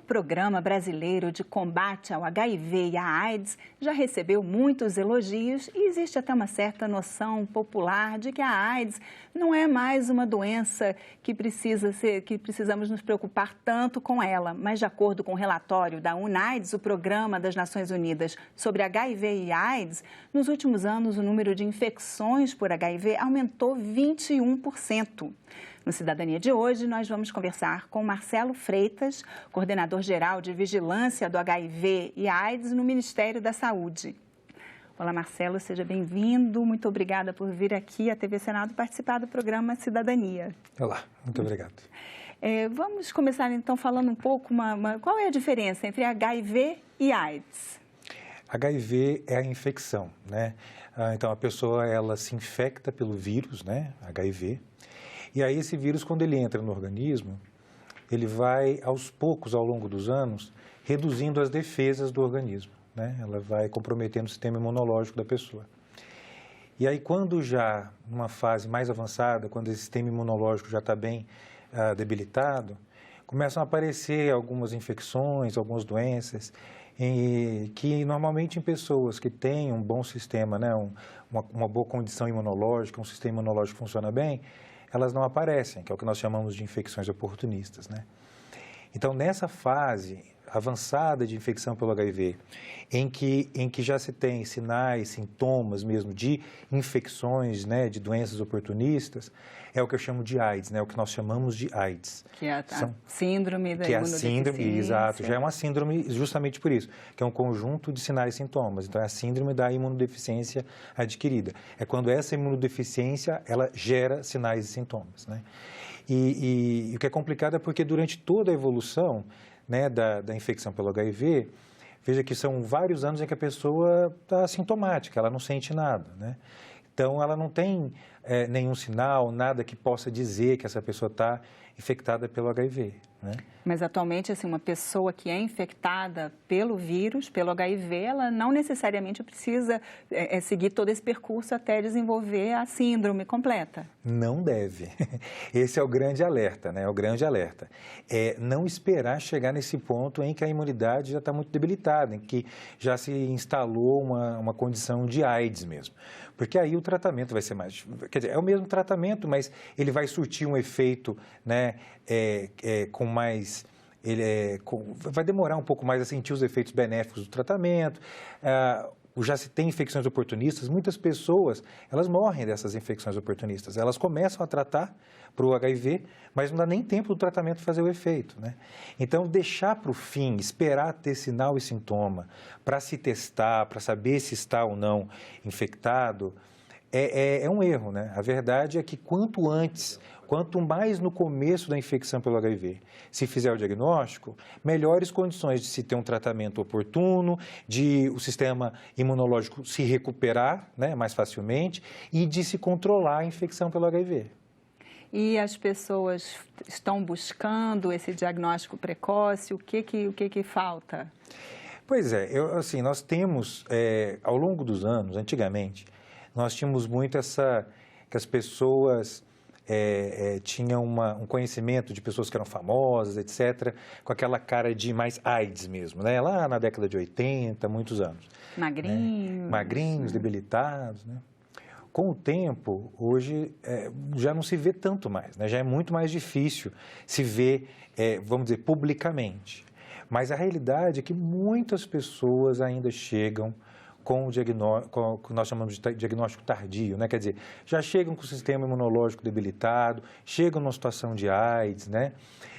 Programa Brasileiro de Combate ao HIV e à AIDS já recebeu muitos elogios e existe até uma certa noção popular de que a AIDS não é mais uma doença que precisamos nos preocupar tanto com ela. Mas, de acordo com o relatório da UNAIDS, o Programa das Nações Unidas sobre HIV e AIDS, nos últimos anos o número de infecções por HIV aumentou 21%. No Cidadania de hoje, nós vamos conversar com Marcelo Freitas, coordenador-geral de Vigilância do HIV e AIDS no Ministério da Saúde. Olá, Marcelo, seja bem-vindo. Muito obrigada por vir aqui à TV Senado participar do programa Cidadania. Olá, muito obrigado. Vamos começar, então, falando um pouco, qual é a diferença entre HIV e AIDS? HIV é a infecção, né? Então, a pessoa, ela se infecta pelo vírus, né, HIV. E aí esse vírus, quando ele entra no organismo, ele vai, aos poucos, ao longo dos anos, reduzindo as defesas do organismo, né? Ela vai comprometendo o sistema imunológico da pessoa. E aí, quando já, numa fase mais avançada, quando esse sistema imunológico já está bem debilitado, começam a aparecer algumas infecções, algumas doenças, que normalmente em pessoas que têm um bom sistema, né, uma boa condição imunológica, um sistema imunológico que funciona bem, elas não aparecem, que é o que nós chamamos de infecções oportunistas, né? Então, nessa fase avançada de infecção pelo HIV, em que já se tem sinais, sintomas mesmo de infecções, né, de doenças oportunistas, é o que eu chamo de AIDS, né, o que nós chamamos de AIDS. Que é a síndrome da imunodeficiência. Que é a síndrome, exato, já é uma síndrome justamente por isso, que é um conjunto de sinais e sintomas. Então, é a síndrome da imunodeficiência adquirida. É quando essa imunodeficiência, ela gera sinais e sintomas, né? E o que é complicado é porque durante toda a evolução, né, da infecção pelo HIV, veja que são vários anos em que a pessoa está assintomática, ela não sente nada, né? Então, ela não tem nenhum sinal, nada que possa dizer que essa pessoa está infectada pelo HIV, né? Mas, atualmente, assim, uma pessoa que é infectada pelo vírus, pelo HIV, ela não necessariamente precisa seguir todo esse percurso até desenvolver a síndrome completa. Não deve. Esse é o grande alerta, né? O grande alerta. É não esperar chegar nesse ponto em que a imunidade já está muito debilitada, em que já se instalou uma condição de AIDS mesmo. Porque aí o tratamento vai ser mais... Quer dizer, é o mesmo tratamento, mas ele vai surtir um efeito, né, com mais... vai demorar um pouco mais a sentir os efeitos benéficos do tratamento. Já se tem infecções oportunistas, muitas pessoas, elas morrem dessas infecções oportunistas. Elas começam a tratar para o HIV, mas não dá nem tempo do tratamento fazer o efeito, né? Então, deixar para o fim, esperar ter sinal e sintoma para se testar, para saber se está ou não infectado, é um erro, né? A verdade é que quanto antes, quanto mais no começo da infecção pelo HIV se fizer o diagnóstico, melhores condições de se ter um tratamento oportuno, de o sistema imunológico se recuperar, né, mais facilmente e de se controlar a infecção pelo HIV. E as pessoas estão buscando esse diagnóstico precoce? O que falta? Pois é, assim, nós temos, ao longo dos anos, antigamente, nós tínhamos muito que as pessoas tinham um conhecimento de pessoas que eram famosas, etc., com aquela cara de mais AIDS mesmo, né? Lá na década de 80, muitos anos. Magrinhos. Né? Magrinhos, debilitados, né? Com o tempo, hoje, já não se vê tanto mais, né? Já é muito mais difícil se ver, vamos dizer, publicamente. Mas a realidade é que muitas pessoas ainda chegam com o que nós chamamos de diagnóstico tardio, né? Quer dizer, já chegam com o sistema imunológico debilitado, chegam numa situação de AIDS, né?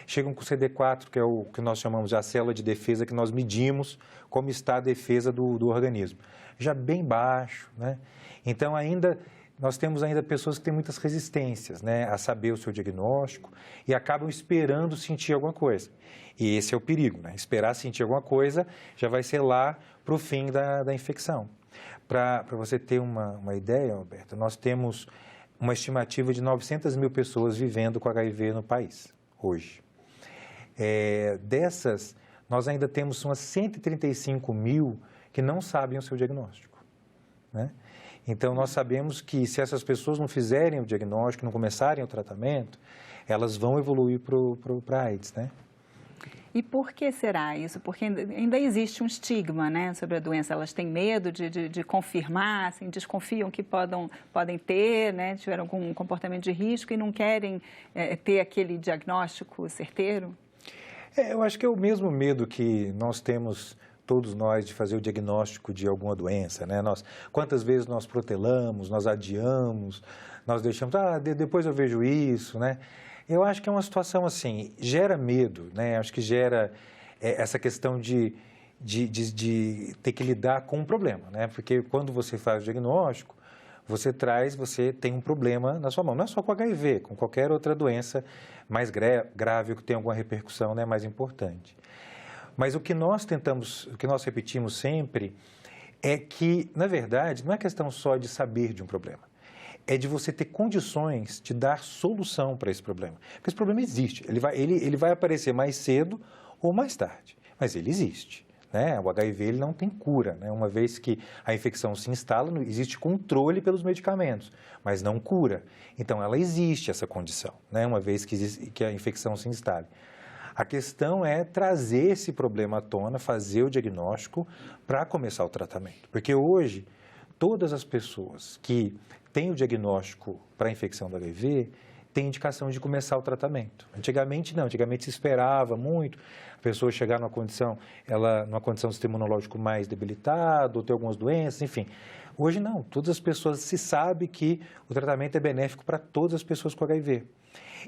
Chegam com o CD4, que é o que nós chamamos de a célula de defesa, que nós medimos como está a defesa do organismo. Já bem baixo, né? Então, nós temos ainda pessoas que têm muitas resistências, né, a saber o seu diagnóstico e acabam esperando sentir alguma coisa. E esse é o perigo, né? Esperar sentir alguma coisa já vai ser lá para o fim da infecção. Para você ter uma ideia, Roberto, nós temos uma estimativa de 900 mil pessoas vivendo com HIV no país, hoje. Dessas, nós ainda temos umas 135 mil que não sabem o seu diagnóstico, né? Então, nós sabemos que se essas pessoas não fizerem o diagnóstico, não começarem o tratamento, elas vão evoluir para a AIDS, né? E por que será isso? Porque ainda existe um estigma, né, sobre a doença. Elas têm medo de confirmar, assim, desconfiam que podem ter, né, tiveram algum comportamento de risco e não querem ter aquele diagnóstico certeiro? Eu acho que é o mesmo medo que nós temos, todos nós, de fazer o diagnóstico de alguma doença, né? Quantas vezes nós protelamos, nós adiamos, nós deixamos, depois eu vejo isso, né? Eu acho que é uma situação assim, gera medo, né? Acho que gera essa questão de ter que lidar com um problema, né? Porque quando você faz o diagnóstico, você tem um problema na sua mão. Não é só com HIV, com qualquer outra doença mais grave ou que tem alguma repercussão, né, mais importante. Mas o que nós repetimos sempre é que, na verdade, não é questão só de saber de um problema. É de você ter condições de dar solução para esse problema. Porque esse problema existe. Ele vai aparecer mais cedo ou mais tarde, mas ele existe. Né? O HIV ele não tem cura. Né? Uma vez que a infecção se instala, existe controle pelos medicamentos, mas não cura. Então, ela existe, essa condição, né? Uma vez que a infecção se instale. A questão é trazer esse problema à tona, fazer o diagnóstico para começar o tratamento. Porque hoje, todas as pessoas que têm o diagnóstico para a infecção do HIV têm indicação de começar o tratamento. Antigamente não, antigamente se esperava muito a pessoa chegar numa condição do sistema imunológico mais debilitado, ou ter algumas doenças, enfim. Hoje não, todas as pessoas se sabe que o tratamento é benéfico para todas as pessoas com HIV.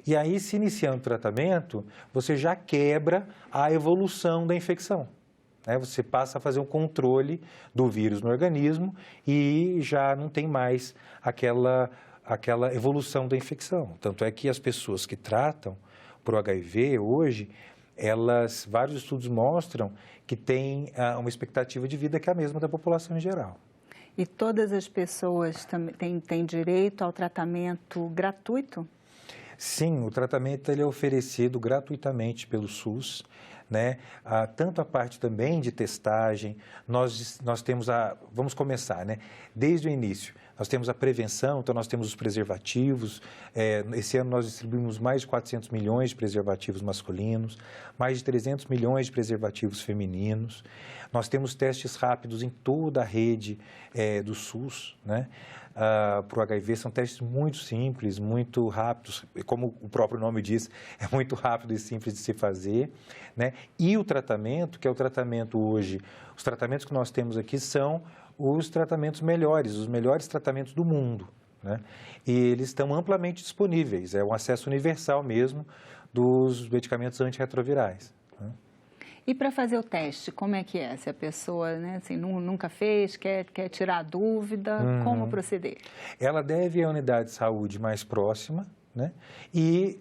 E aí, se iniciando o tratamento, você já quebra a evolução da infecção. Né? Você passa a fazer um controle do vírus no organismo e já não tem mais aquela evolução da infecção. Tanto é que as pessoas que tratam para o HIV hoje, vários estudos mostram que têm uma expectativa de vida que é a mesma da população em geral. E todas as pessoas têm direito ao tratamento gratuito? Sim, o tratamento ele é oferecido gratuitamente pelo SUS, né? Tanto a parte também de testagem, nós temos vamos começar, né? Desde o início, nós temos a prevenção, então nós temos os preservativos, esse ano nós distribuímos mais de 400 milhões de preservativos masculinos, mais de 300 milhões de preservativos femininos, nós temos testes rápidos em toda a rede do SUS, né? Para o HIV são testes muito simples, muito rápidos, como o próprio nome diz, é muito rápido e simples de se fazer, né? E o tratamento, que é o tratamento hoje, os tratamentos que nós temos aqui são os tratamentos melhores, os melhores tratamentos do mundo, né? E eles estão amplamente disponíveis, é um acesso universal mesmo dos medicamentos antirretrovirais. Né? E para fazer o teste, como é que é? Se a pessoa, né, assim, nunca fez, quer tirar a dúvida, como proceder? Ela deve ir à unidade de saúde mais próxima, né, e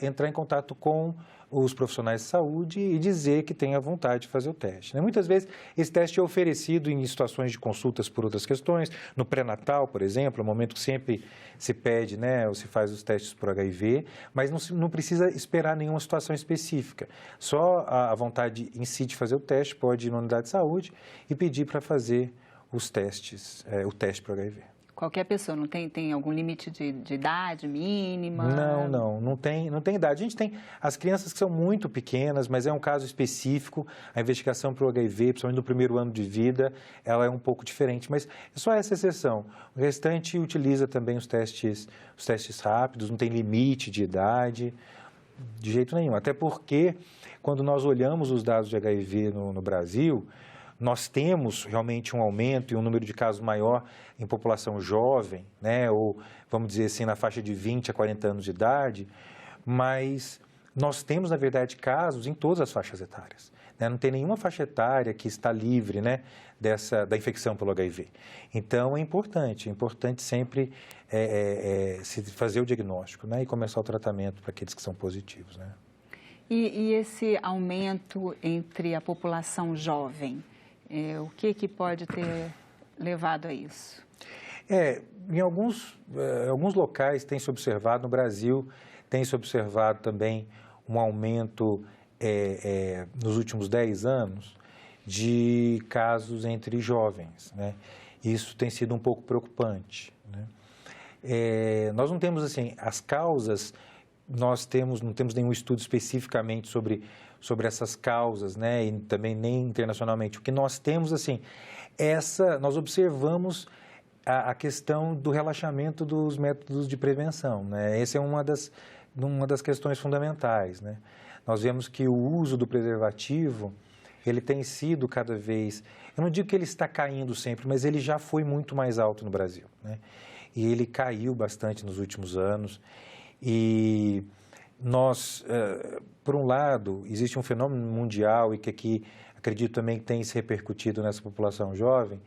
entrar em contato com os profissionais de saúde e dizer que tem a vontade de fazer o teste. Né? Muitas vezes, esse teste é oferecido em situações de consultas por outras questões, no pré-natal, por exemplo, é um momento que sempre se pede, né, ou se faz os testes por HIV, mas não precisa esperar nenhuma situação específica. Só a vontade em si de fazer o teste pode ir na unidade de saúde e pedir para fazer os testes, o teste para HIV. Qualquer pessoa, não tem algum limite de idade mínima? Não tem idade. A gente tem as crianças que são muito pequenas, mas é um caso específico. A investigação para o HIV, principalmente no primeiro ano de vida, ela é um pouco diferente, mas é só essa exceção. O restante utiliza também os testes rápidos, não tem limite de idade, de jeito nenhum. Até porque, quando nós olhamos os dados de HIV no Brasil, nós temos realmente um aumento e um número de casos maior em população jovem, né, ou vamos dizer assim, na faixa de 20 a 40 anos de idade, mas nós temos, na verdade, casos em todas as faixas etárias. Né? Não tem nenhuma faixa etária que está livre, né, da infecção pelo HIV. Então, é importante sempre se fazer o diagnóstico, né, e começar o tratamento para aqueles que são positivos. Né? E esse aumento entre a população jovem? O que pode ter levado a isso? Em alguns locais tem se observado, no Brasil tem se observado também um aumento nos últimos 10 anos de casos entre jovens, né? Isso tem sido um pouco preocupante, né? Nós não temos assim, as causas, não temos nenhum estudo especificamente sobre sobre essas causas, né, e também nem internacionalmente. O que nós temos, assim, nós observamos a questão do relaxamento dos métodos de prevenção, né? Essa é uma das questões fundamentais, né? Nós vemos que o uso do preservativo, ele tem sido cada vez, eu não digo que ele está caindo sempre, mas ele já foi muito mais alto no Brasil, né? E ele caiu bastante nos últimos anos. E nós, por um lado, existe um fenômeno mundial e que aqui acredito também que tem se repercutido nessa população jovem,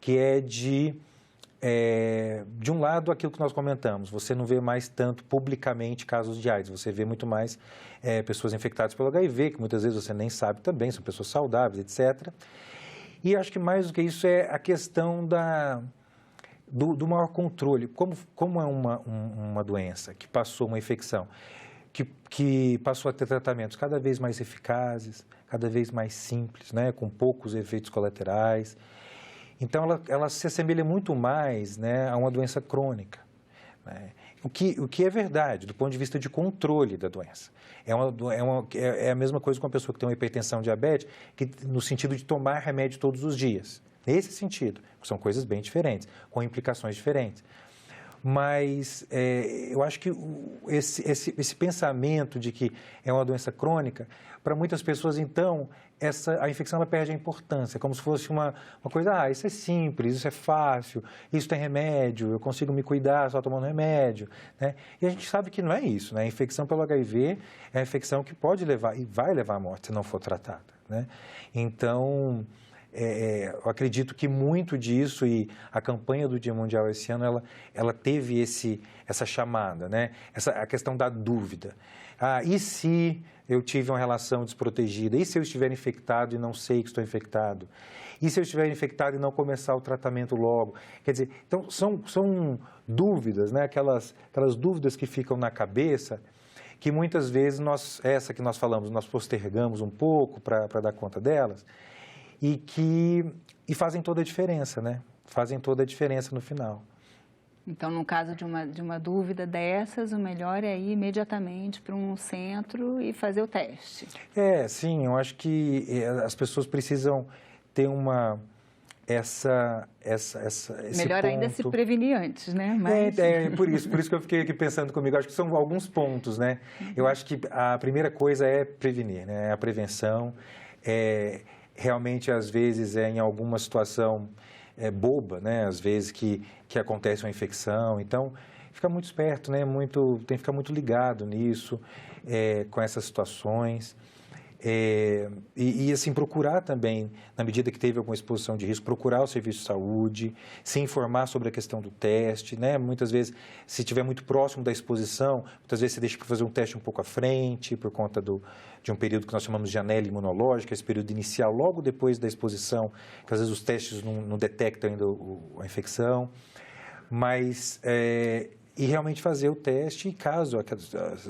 que é de um lado, aquilo que nós comentamos, você não vê mais tanto publicamente casos de AIDS, você vê muito mais pessoas infectadas pelo HIV, que muitas vezes você nem sabe também, são pessoas saudáveis, etc. E acho que mais do que isso é a questão do maior controle. Como é uma doença que passou, uma infecção, que passou a ter tratamentos cada vez mais eficazes, cada vez mais simples, né, com poucos efeitos colaterais. Então, ela se assemelha muito mais, né, a uma doença crônica, né? O que é verdade, do ponto de vista de controle da doença. É a mesma coisa com uma pessoa que tem uma hipertensão diabética, no sentido de tomar remédio todos os dias. Nesse sentido, são coisas bem diferentes, com implicações diferentes. Mas eu acho que esse pensamento de que é uma doença crônica, para muitas pessoas, então, a infecção ela perde a importância, como se fosse uma coisa, isso é simples, isso é fácil, isso tem remédio, eu consigo me cuidar só tomando remédio, né? E a gente sabe que não é isso, né? A infecção pelo HIV é uma infecção que pode levar e vai levar à morte se não for tratada, né? Então, eu acredito que muito disso, e a campanha do Dia Mundial esse ano, ela teve essa chamada, né? A questão da dúvida. E se eu tive uma relação desprotegida? E se eu estiver infectado e não sei que estou infectado? E se eu estiver infectado e não começar o tratamento logo? Quer dizer, então, são dúvidas, né? Aquelas dúvidas que ficam na cabeça, que muitas vezes essa que nós falamos, nós postergamos um pouco para dar conta delas, e fazem toda a diferença, né? Fazem toda a diferença no final. Então, no caso de uma dúvida dessas, o melhor é ir imediatamente para um centro e fazer o teste. Sim, eu acho que as pessoas precisam ter esse melhor ponto. Ainda se prevenir antes, né? Mas... por isso que eu fiquei aqui pensando comigo. Acho que são alguns pontos, né? Eu acho que a primeira coisa é prevenir, né? A prevenção realmente, às vezes, em alguma situação boba, né? Às vezes que acontece uma infecção. Então, fica muito esperto, né? Tem que ficar muito ligado nisso, com essas situações. Assim, procurar também, na medida que teve alguma exposição de risco, procurar o serviço de saúde, se informar sobre a questão do teste, né? Muitas vezes, se estiver muito próximo da exposição, muitas vezes você deixa para fazer um teste um pouco à frente, por conta de um período que nós chamamos de janela imunológica, esse período inicial, logo depois da exposição, que às vezes os testes não detectam ainda a infecção, mas, e realmente fazer o teste, e caso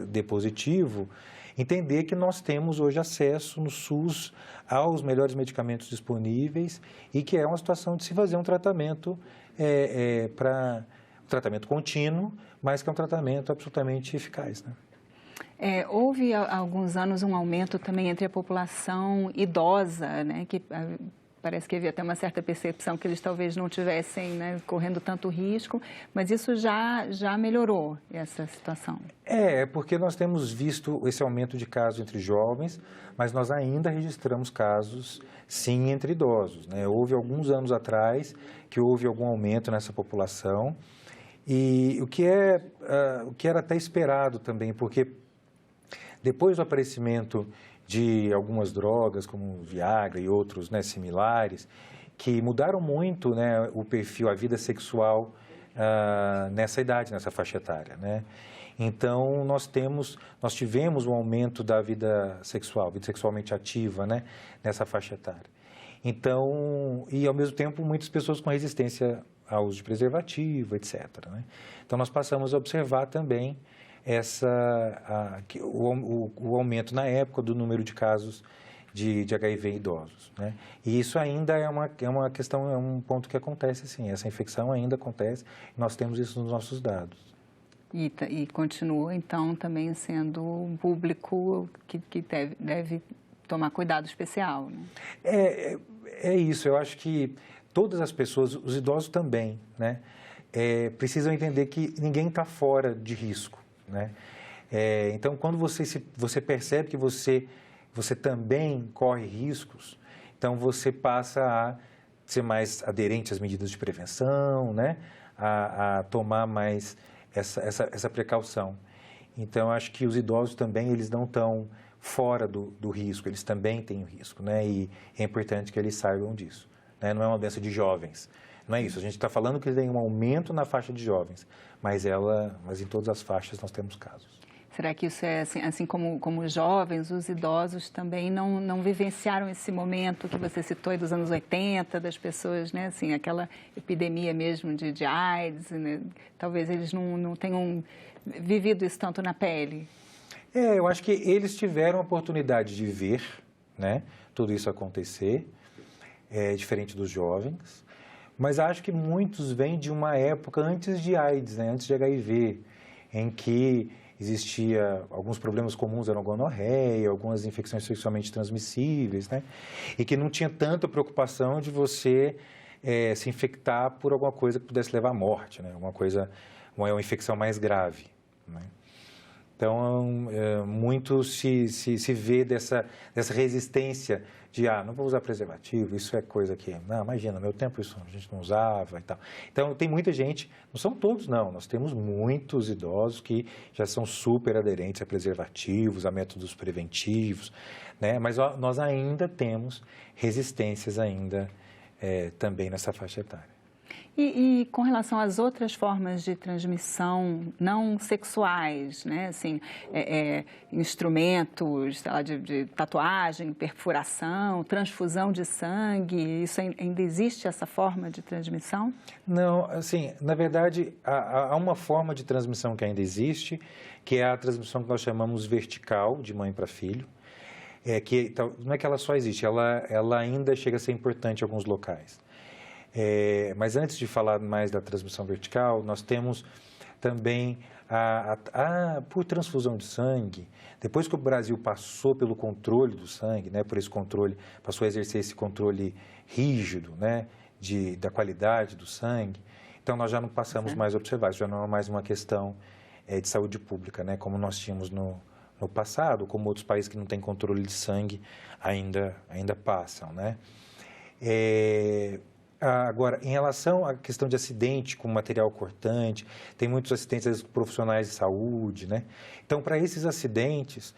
dê positivo, entender que nós temos hoje acesso no SUS aos melhores medicamentos disponíveis e que é uma situação de se fazer um tratamento um tratamento contínuo, mas que é um tratamento absolutamente eficaz, né? Houve há alguns anos um aumento também entre a população idosa, né, que parece que havia até uma certa percepção que eles talvez não tivessem, né, correndo tanto risco, mas isso já melhorou, essa situação. Porque nós temos visto esse aumento de casos entre jovens, mas nós ainda registramos casos, sim, entre idosos, né? Houve alguns anos atrás que houve algum aumento nessa população, e o que era até esperado também, porque depois do aparecimento de algumas drogas, como Viagra e outros, né, similares, que mudaram muito, né, o perfil, a vida sexual nessa idade, nessa faixa etária, né? Então, nós tivemos um aumento da vida sexualmente ativa, né, nessa faixa etária. Então, e ao mesmo tempo, muitas pessoas com resistência ao uso de preservativo, etc., né? Então, nós passamos a observar também o aumento na época do número de casos de HIV em idosos, né? E isso ainda é uma questão, é um ponto que acontece, sim. Essa infecção ainda acontece, nós temos isso nos nossos dados. E continua, então, também sendo um público que deve tomar cuidado especial, né? É isso, eu acho que todas as pessoas, os idosos também, né, precisam entender que ninguém está fora de risco, né? Então, quando você percebe que você também corre riscos, então você passa a ser mais aderente às medidas de prevenção, né, a tomar mais essa precaução. Então, acho que os idosos também, eles não estão fora do risco, eles também têm o risco, né? E é importante que eles saibam disso, né? Não é uma doença de jovens, não é isso. A gente está falando que tem um aumento na faixa de jovens, mas em todas as faixas nós temos casos. Será que isso é assim como os jovens, os idosos também não vivenciaram esse momento que você citou aí dos anos 80, das pessoas, né? Assim, aquela epidemia mesmo de AIDS, né? Talvez eles não tenham vivido isso tanto na pele. Eu acho que eles tiveram a oportunidade de ver, né, tudo isso acontecer, diferente dos jovens, mas acho que muitos vêm de uma época antes de AIDS, né, antes de HIV, em que existia alguns problemas comuns, eram gonorreia, algumas infecções sexualmente transmissíveis, né, e que não tinha tanta preocupação de você se infectar por alguma coisa que pudesse levar à morte, né, uma infecção mais grave, né. Então, muito se vê dessa resistência de, não vou usar preservativo, isso é coisa que, não, imagina, no meu tempo isso a gente não usava e tal. Então, tem muita gente, não são todos não, nós temos muitos idosos que já são super aderentes a preservativos, a métodos preventivos, né? Mas nós ainda temos resistências ainda também nessa faixa etária. E com relação às outras formas de transmissão não sexuais, né? Assim, instrumentos, sei lá, de tatuagem, perfuração, transfusão de sangue, isso ainda existe essa forma de transmissão? Não, assim, na verdade, há uma forma de transmissão que ainda existe, que é a transmissão que nós chamamos vertical, de mãe para filho, que não é que ela só existe, ela ainda chega a ser importante em alguns locais. Mas antes de falar mais da transmissão vertical, nós temos também por transfusão de sangue. Depois que o Brasil passou pelo controle do sangue, né, por esse controle, passou a exercer esse controle rígido, né, da qualidade do sangue, então nós já não passamos mais a observar, isso já não é mais uma questão de saúde pública, né, como nós tínhamos no passado, como outros países que não têm controle de sangue ainda passam, né. Agora, em relação à questão de acidente com material cortante, tem muitos acidentes profissionais de saúde, né? Então, para esses acidentes,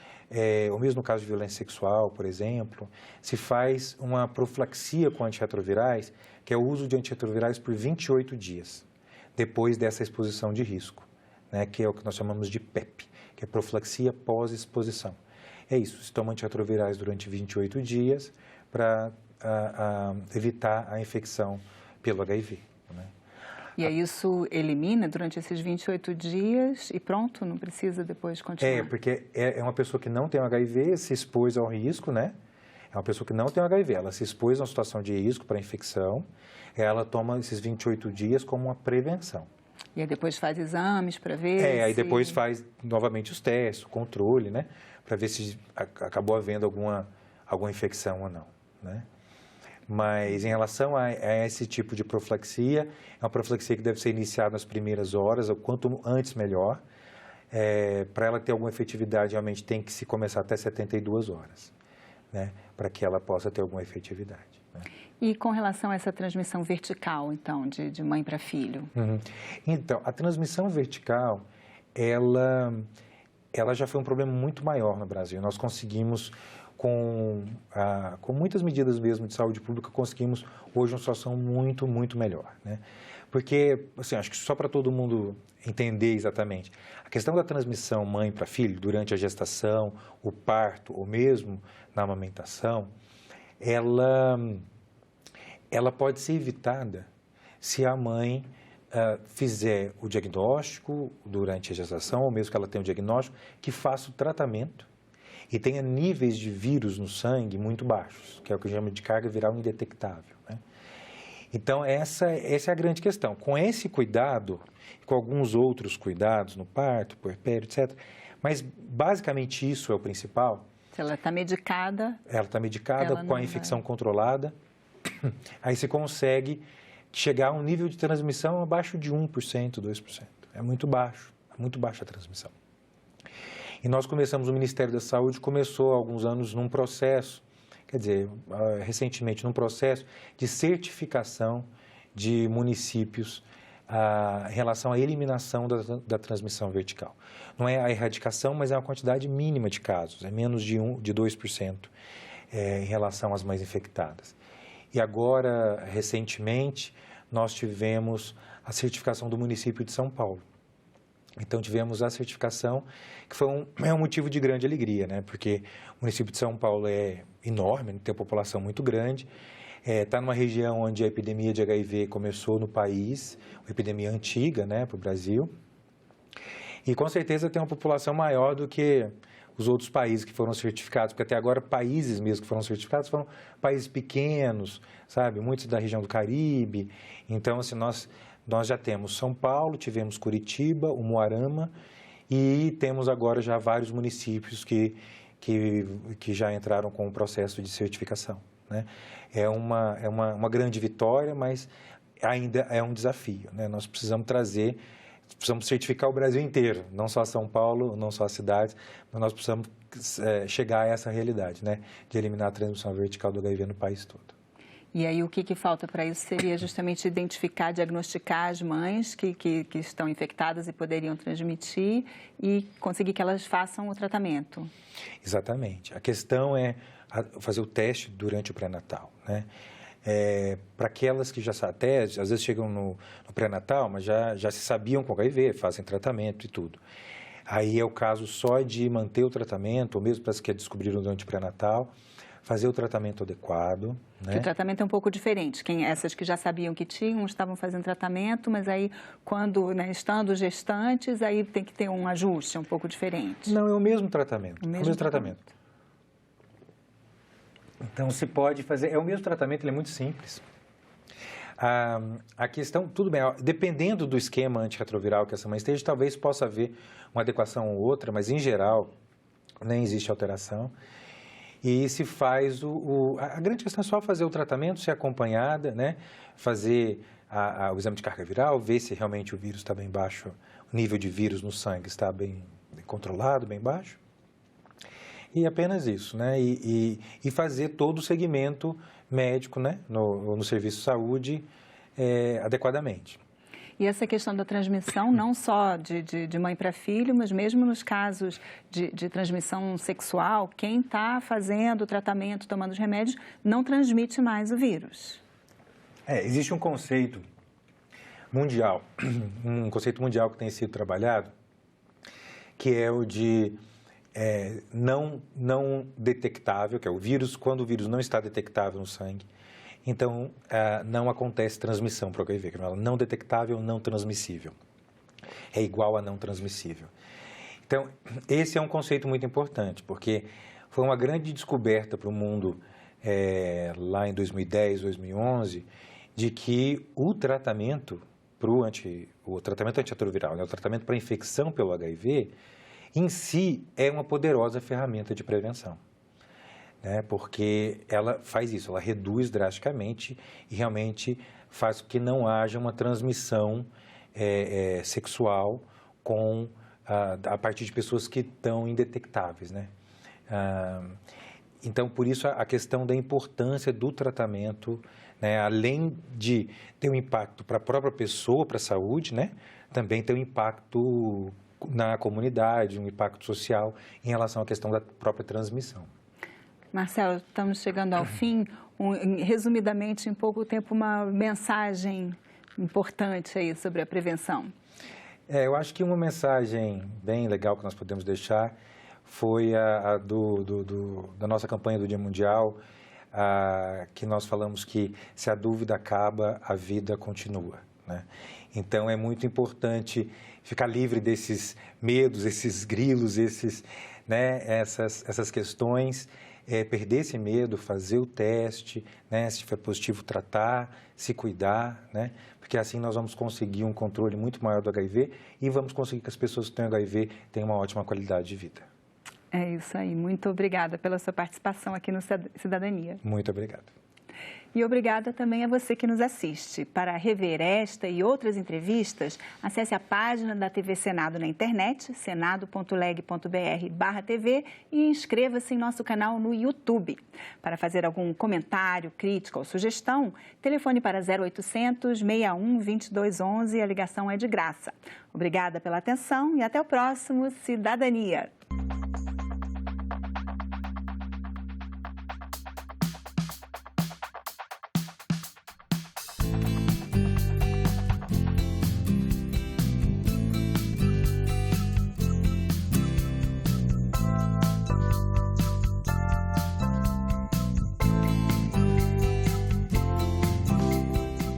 ou mesmo no caso de violência sexual, por exemplo, se faz uma profilaxia com antirretrovirais, que é o uso de antirretrovirais por 28 dias, depois dessa exposição de risco, né? Que é o que nós chamamos de PEP, que é profilaxia pós-exposição. É isso, se toma antirretrovirais durante 28 dias para evitar a infecção pelo HIV. Né? E aí isso elimina durante esses 28 dias e pronto, não precisa depois continuar? Porque é uma pessoa que não tem o HIV, se expôs ao risco, né? É uma pessoa que não tem o HIV, ela se expôs a uma situação de risco para a infecção, ela toma esses 28 dias como uma prevenção. E aí depois faz exames para ver aí depois faz novamente os testes, o controle, né? Para ver se acabou havendo alguma infecção ou não, né? Mas em relação a esse tipo de profilaxia, é uma profilaxia que deve ser iniciada nas primeiras horas, o quanto antes melhor. Para ela ter alguma efetividade, realmente tem que se começar até 72 horas, né? Para que ela possa ter alguma efetividade. Né? E com relação a essa transmissão vertical, então, de mãe para filho? Então, a transmissão vertical, ela já foi um problema muito maior no Brasil. Nós conseguimos, com muitas medidas mesmo de saúde pública, conseguimos hoje uma situação muito, muito melhor, né? Porque, assim, acho que só para todo mundo entender exatamente, a questão da transmissão mãe para filho durante a gestação, o parto ou mesmo na amamentação, ela pode ser evitada se a mãe fizer o diagnóstico durante a gestação, ou mesmo que ela tenha o diagnóstico, que faça o tratamento e tenha níveis de vírus no sangue muito baixos, que é o que chama de carga viral indetectável, né? Então, essa é a grande questão. Com esse cuidado, com alguns outros cuidados no parto, puerpério, etc., mas basicamente isso é o principal. Se ela está medicada... Ela está medicada com a infecção controlada, aí se consegue chegar a um nível de transmissão abaixo de 1%, 2%. É muito baixa a transmissão. E nós começamos, o Ministério da Saúde começou há alguns anos num processo, quer dizer, recentemente num processo de certificação de municípios em relação à eliminação da transmissão vertical. Não é a erradicação, mas é uma quantidade mínima de casos, é menos de 2% em relação às mães infectadas. E agora, recentemente, nós tivemos a certificação do município de São Paulo. Então, tivemos a certificação, que foi um motivo de grande alegria, né? Porque o município de São Paulo é enorme, tem uma população muito grande, está numa região onde a epidemia de HIV começou no país, uma epidemia antiga, né, para o Brasil, e com certeza tem uma população maior do que os outros países que foram certificados, porque até agora países mesmo que foram certificados foram países pequenos, sabe, muitos da região do Caribe. Então, assim, nós já temos São Paulo, tivemos Curitiba, Umuarama e temos agora já vários municípios que já entraram com o processo de certificação, né? É uma grande vitória, mas ainda é um desafio, né? Nós precisamos certificar o Brasil inteiro, não só São Paulo, não só as cidades, mas nós precisamos chegar a essa realidade, né? De eliminar a transmissão vertical do HIV no país todo. E aí o que falta para isso seria justamente identificar, diagnosticar as mães que estão infectadas e poderiam transmitir e conseguir que elas façam o tratamento. Exatamente. A questão é fazer o teste durante o pré-natal, né? Para aquelas que já até às vezes chegam no pré-natal, mas já se sabiam com HIV, fazem tratamento e tudo. Aí é o caso só de manter o tratamento, ou mesmo para as que descobriram durante o pré-natal, fazer o tratamento adequado, né? Que o tratamento é um pouco diferente. Essas que já sabiam que tinham, estavam fazendo tratamento, mas aí, quando, né, estando gestantes, aí tem que ter um ajuste, um pouco diferente. Não, é o mesmo tratamento. O mesmo tratamento. Então, se pode fazer... É o mesmo tratamento, ele é muito simples. A questão, tudo bem, dependendo do esquema antirretroviral que essa mãe esteja, talvez possa haver uma adequação ou outra, mas, em geral, nem existe alteração. E se faz a grande questão é só fazer o tratamento, ser acompanhada, né? Fazer o exame de carga viral, ver se realmente o vírus está bem baixo, o nível de vírus no sangue está bem controlado, bem baixo. E apenas isso, né? E fazer todo o segmento médico, né? No serviço de saúde adequadamente. E essa questão da transmissão, não só de mãe para filho, mas mesmo nos casos de transmissão sexual, quem está fazendo o tratamento, tomando os remédios, não transmite mais o vírus. Existe um conceito mundial, que tem sido trabalhado, que é o de não detectável, que é o vírus, quando o vírus não está detectável no sangue, então, não acontece transmissão para o HIV, que é não detectável, não transmissível. É igual a não transmissível. Então, esse é um conceito muito importante, porque foi uma grande descoberta para o mundo lá em 2010, 2011, de que o tratamento antirretroviral, né, o tratamento para infecção pelo HIV, em si, é uma poderosa ferramenta de prevenção. Porque ela faz isso, ela reduz drasticamente e realmente faz com que não haja uma transmissão sexual a partir de pessoas que estão indetectáveis, né? Então, por isso, a questão da importância do tratamento, né? Além de ter um impacto para a própria pessoa, para a saúde, né? Também tem um impacto na comunidade, um impacto social em relação à questão da própria transmissão. Marcelo, estamos chegando ao fim. Resumidamente, em pouco tempo, uma mensagem importante aí sobre a prevenção. Eu acho que uma mensagem bem legal que nós podemos deixar foi da nossa campanha do Dia Mundial, que nós falamos que se a dúvida acaba, a vida continua, né? Então, é muito importante ficar livre desses medos, esses grilos, né, essas questões, perder esse medo, fazer o teste, né? Se estiver positivo, tratar, se cuidar, né? Porque assim nós vamos conseguir um controle muito maior do HIV e vamos conseguir que as pessoas que têm HIV tenham uma ótima qualidade de vida. É isso aí. Muito obrigada pela sua participação aqui no Cidadania. Muito obrigado. E obrigada também a você que nos assiste. Para rever esta e outras entrevistas, acesse a página da TV Senado na internet, senado.leg.br/TV, e inscreva-se em nosso canal no YouTube. Para fazer algum comentário, crítica ou sugestão, telefone para 0800 61 2211, a ligação é de graça. Obrigada pela atenção e até o próximo Cidadania.